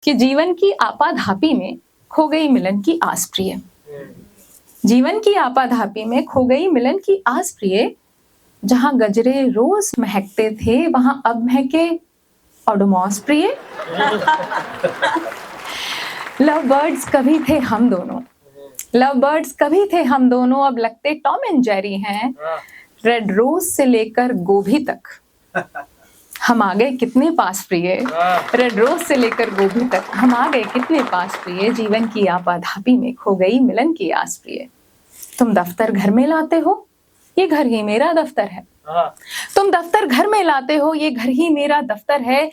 कि जीवन की आपाधापी में खो गई मिलन की आस प्रिय। जीवन की आपाधापी में खो गई मिलन की आस प्रिय। जहां गजरे रोज महकते थे वहां अब महके ओडोमॉस प्रिय। लव बर्ड्स कभी थे हम दोनों, लव बर्ड्स कभी थे हम दोनों, अब लगते टॉम एंड जेरी हैं। रेड रोज से लेकर गोभी तक हम आ गए कितने पास प्रिय। रेड रोज से लेकर गोभी तक हम आ गए कितने पास प्रिय। जीवन की आपाधापी में खो गई मिलन की आस प्रिय। तुम दफ्तर घर में लाते हो, ये घर ही मेरा दफ्तर है। तुम दफ्तर घर में लाते हो, ये घर ही मेरा दफ्तर है।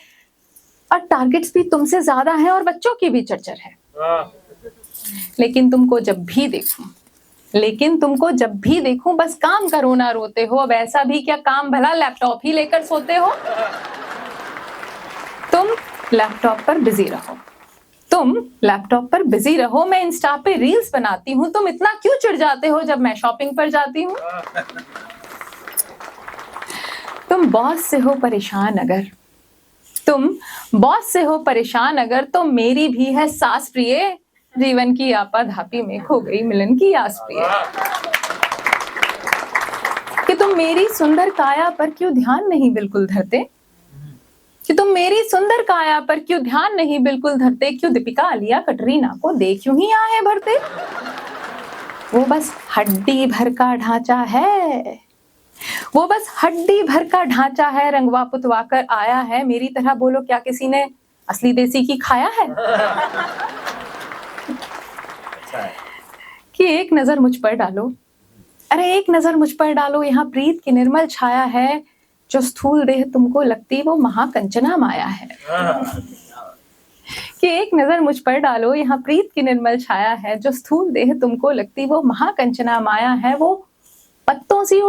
और टारगेट्स भी तुमसे ज्यादा हैं और बच्चों की भी चर्चर है। लेकिन तुमको जब भी देखूं बस काम करो ना रोते हो। अब ऐसा भी क्या काम भला लैपटॉप ही लेकर सोते हो। तुम लैपटॉप पर बिजी रहो, मैं इंस्टा पे रील्स बनाती हूँ। तुम इतना क्यों चिढ़ जाते हो जब मैं शॉपिंग पर जाती हूँ। तुम बॉस से हो परेशान अगर तो मेरी भी है सास प्रिय। जीवन की आपाधापी में खो गई मिलन की आस प्रिय। कि तुम मेरी सुंदर काया पर क्यों ध्यान नहीं बिल्कुल धरते। क्यों दीपिका आलिया कटरीना को दे क्यों ही आहे भरते। वो बस हड्डी भर का ढांचा है, रंगवा पुतवा कर आया है। मेरी तरह बोलो क्या किसी ने असली देसी की खाया है। कि एक नजर मुझ पर डालो, यहाँ प्रीत की निर्मल छाया है। जो स्थूल देह तुमको लगती वो महाकंचना माया है। कि एक नजर मुझ पर डालो, यहाँ प्रीत की निर्मल छाया है। जो स्थूल देह तुमको लगती वो महाकंचना माया है। वो पत्तों सी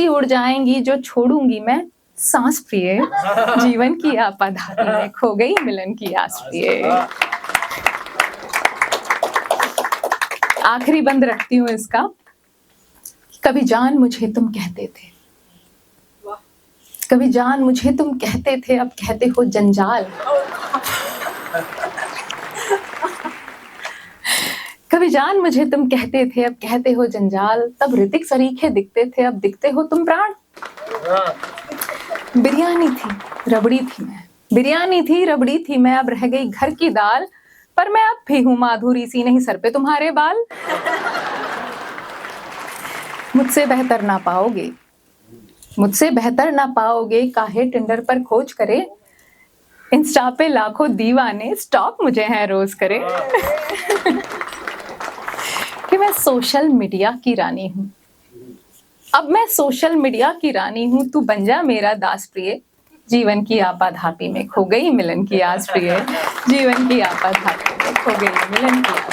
उड़ जाएंगी जो छोड़ूंगी मैं सांस प्रिय। जीवन की आपाधापी में खो गई मिलन की आस प्रिय। आखिरी बंद रखती हूँ इसका। कभी जान मुझे तुम कहते थे, अब कहते हो जंजाल। कभी जान मुझे तुम कहते थे, अब कहते हो जंजाल। तब ऋतिक सरीखे दिखते थे, अब दिखते हो तुम प्राण। बिरयानी थी रबड़ी थी मैं, अब रह गई घर की दाल। पर मैं अब भी हूँ माधुरी सी, नहीं सर पे तुम्हारे बाल। मुझसे बेहतर ना पाओगे, काहे टिंडर पर खोज करे। इंस्टा पे लाखों दीवाने स्टॉक मुझे हैं रोज करे। कि मैं सोशल मीडिया की रानी हूँ। तू बन जा मेरा दास प्रिय। जीवन की आपाधापी में खो गई मिलन की आस प्रिय। जीवन की आपाधापी में खो गई मिलन की आस।